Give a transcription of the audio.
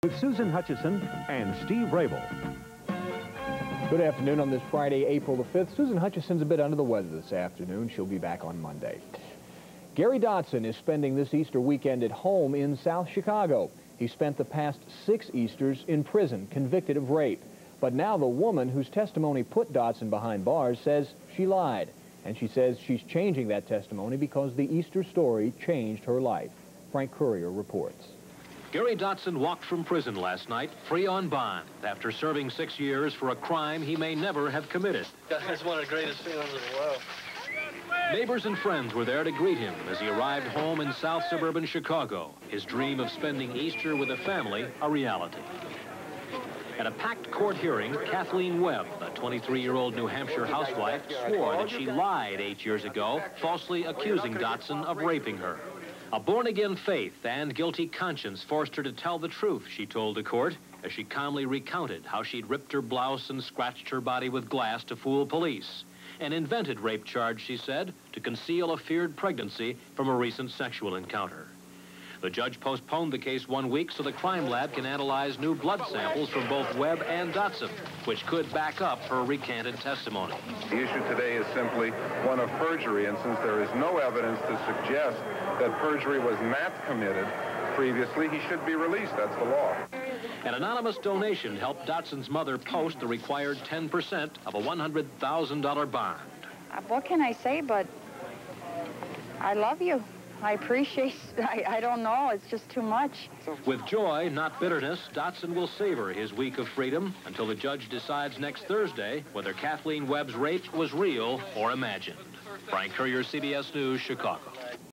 With Susan Hutchison and Steve Raible. Good afternoon on this Friday, April the 5th. Susan Hutchison's a bit under the weather this afternoon. She'll be back on Monday. Gary Dotson is spending this Easter weekend at home in South Chicago. He spent the past 6 Easters in prison, convicted of rape. But now the woman whose testimony put Dotson behind bars says she lied. And she says she's changing that testimony because the Easter story changed her life. Frank Courier reports. Gary Dotson walked from prison last night, free on bond, after serving 6 years for a crime he may never have committed. That's one of the greatest feelings in the world. Neighbors and friends were there to greet him as he arrived home in South suburban Chicago, his dream of spending Easter with a family a reality. At a packed court hearing, Cathleen Webb, a 23-year-old New Hampshire housewife, swore that she lied 8 years ago, falsely accusing Dotson of raping her. A born-again faith and guilty conscience forced her to tell the truth, she told the court, as she calmly recounted how she'd ripped her blouse and scratched her body with glass to fool police. An invented rape charge, she said, to conceal a feared pregnancy from a recent sexual encounter. The judge postponed the case 1 week so the crime lab can analyze new blood samples from both Webb and Dotson, which could back up her recanted testimony. The issue today is simply one of perjury, and since there is no evidence to suggest that perjury was not committed previously, he should be released. That's the law. An anonymous donation helped Dotson's mother post the required 10% of a $100,000 bond. What can I say, but I love you. I appreciate, I don't know, it's just too much. With joy, not bitterness, Dotson will savor his week of freedom until the judge decides next Thursday whether Kathleen Webb's rape was real or imagined. Frank Courier, CBS News, Chicago.